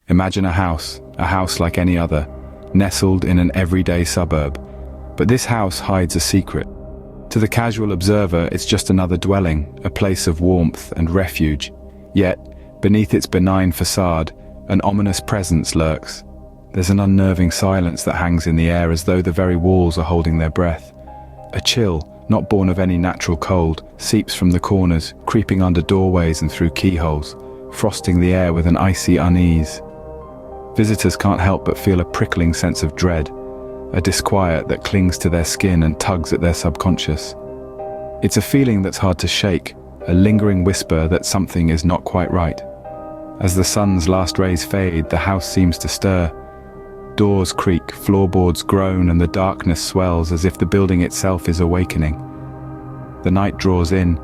Imagine a house like any other, nestled in an everyday suburb. But this house hides a secret. To the casual observer, it's just another dwelling, a place of warmth and refuge. Yet, beneath its benign facade, an ominous presence lurks. There's an unnerving silence that hangs in the air as though the very walls are holding their breath. A chill, not born of any natural cold, seeps from the corners, creeping under doorways and through keyholes, frosting the air with an icy unease. Visitors can't help but feel a prickling sense of dread, a disquiet that clings to their skin and tugs at their subconscious. It's a feeling that's hard to shake, a lingering whisper that something is not quite right. As the sun's last rays fade, the house seems to stir. Doors creak, floorboards groan, and the darkness swells as if the building itself is awakening. The night draws in,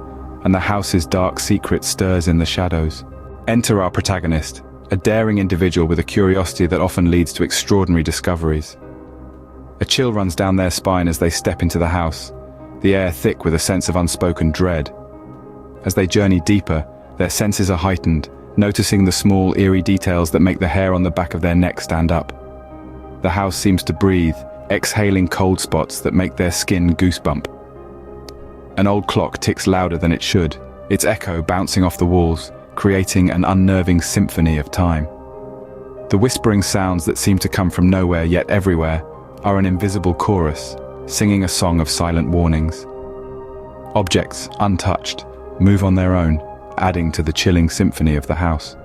and the house's dark secret stirs in the shadows. Enter our protagonist, a daring individual with a curiosity that often leads to extraordinary discoveries. A chill runs down their spine as they step into the house, the air thick with a sense of unspoken dread. As they journey deeper, their senses are heightened, noticing the small, eerie details that make the hair on the back of their neck stand up. The house seems to breathe, exhaling cold spots that make their skin goosebump. An old clock ticks louder than it should, its echo bouncing off the walls, creating an unnerving symphony of time. The whispering sounds that seem to come from nowhere yet everywhere are an invisible chorus, singing a song of silent warnings. Objects, untouched, move on their own, adding to the chilling symphony of the house.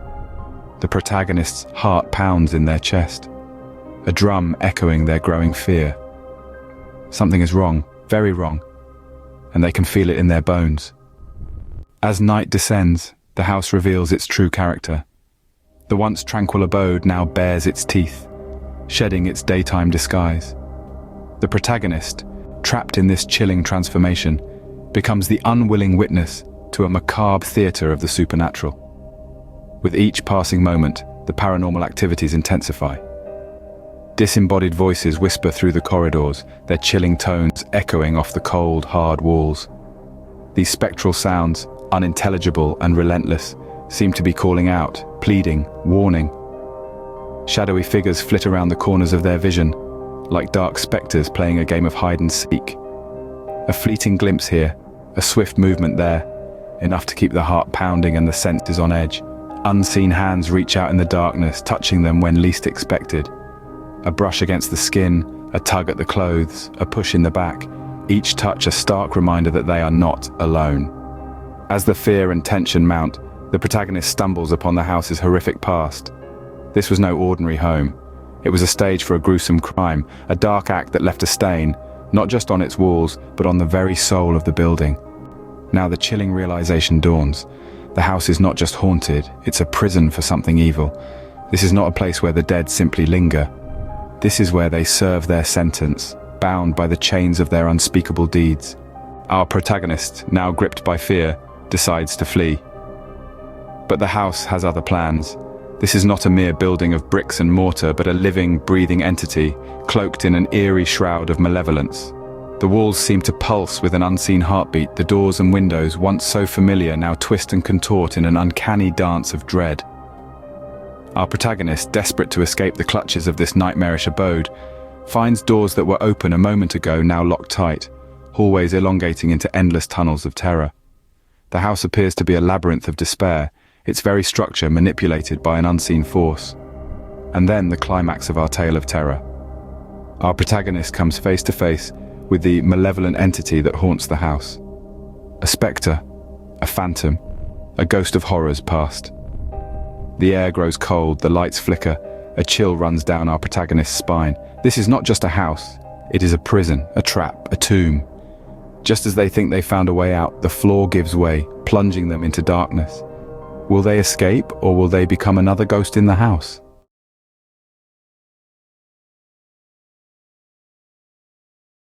The protagonist's heart pounds in their chest, a drum echoing their growing fear. Something is wrong, very wrong, and they can feel it in their bones. As night descends, the house reveals its true character. The once tranquil abode now bares its teeth, shedding its daytime disguise. The protagonist, trapped in this chilling transformation, becomes the unwilling witness to a macabre theater of the supernatural. With each passing moment, the paranormal activities intensify. Disembodied voices whisper through the corridors, their chilling tones echoing off the cold, hard walls. These spectral sounds, unintelligible and relentless, seem to be calling out, pleading, warning. Shadowy figures flit around the corners of their vision, like dark specters playing a game of hide and seek. A fleeting glimpse here, a swift movement there, enough to keep the heart pounding and the senses on edge. Unseen hands reach out in the darkness, touching them when least expected. A brush against the skin, a tug at the clothes, a push in the back, each touch a stark reminder that they are not alone. As the fear and tension mount, the protagonist stumbles upon the house's horrific past. This was no ordinary home. It was a stage for a gruesome crime, a dark act that left a stain, not just on its walls, but on the very soul of the building. Now the chilling realization dawns. The house is not just haunted, it's a prison for something evil. This is not a place where the dead simply linger. This is where they serve their sentence, bound by the chains of their unspeakable deeds. Our protagonist, now gripped by fear, decides to flee. But the house has other plans. This is not a mere building of bricks and mortar, but a living, breathing entity, cloaked in an eerie shroud of malevolence. The walls seem to pulse with an unseen heartbeat, the doors and windows, once so familiar, now twist and contort in an uncanny dance of dread. Our protagonist, desperate to escape the clutches of this nightmarish abode, finds doors that were open a moment ago now locked tight, hallways elongating into endless tunnels of terror. The house appears to be a labyrinth of despair, its very structure manipulated by an unseen force. And then the climax of our tale of terror. Our protagonist comes face to face with the malevolent entity that haunts the house. A spectre, a phantom, a ghost of horrors past. The air grows cold, the lights flicker, a chill runs down our protagonist's spine. This is not just a house, it is a prison, a trap, a tomb. Just as they think they found a way out, the floor gives way, plunging them into darkness. Will they escape, or will they become another ghost in the house?